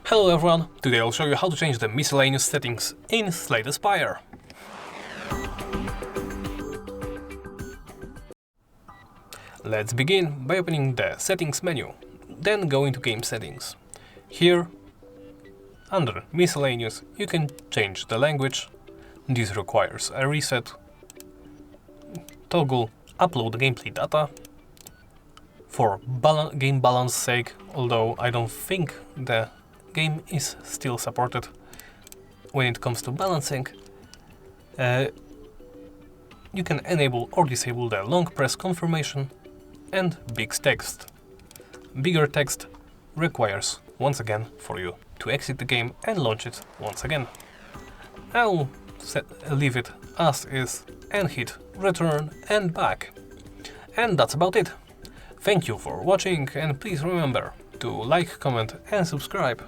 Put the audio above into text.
Hello everyone, today I'll show you how to change the miscellaneous settings in Slay the Spire. Let's begin by opening the settings menu, then go into game settings. Here, under miscellaneous, you can change the language. This requires a reset. Toggle upload gameplay data. For game balance sake, although I don't think the game is still supported when it comes to balancing, you can enable or disable the long press confirmation and big text. Bigger text requires once again for you to exit the game and launch it once again. I'll leave it as is and hit return and back. And that's about it. Thank you for watching, and please remember to like, comment and subscribe.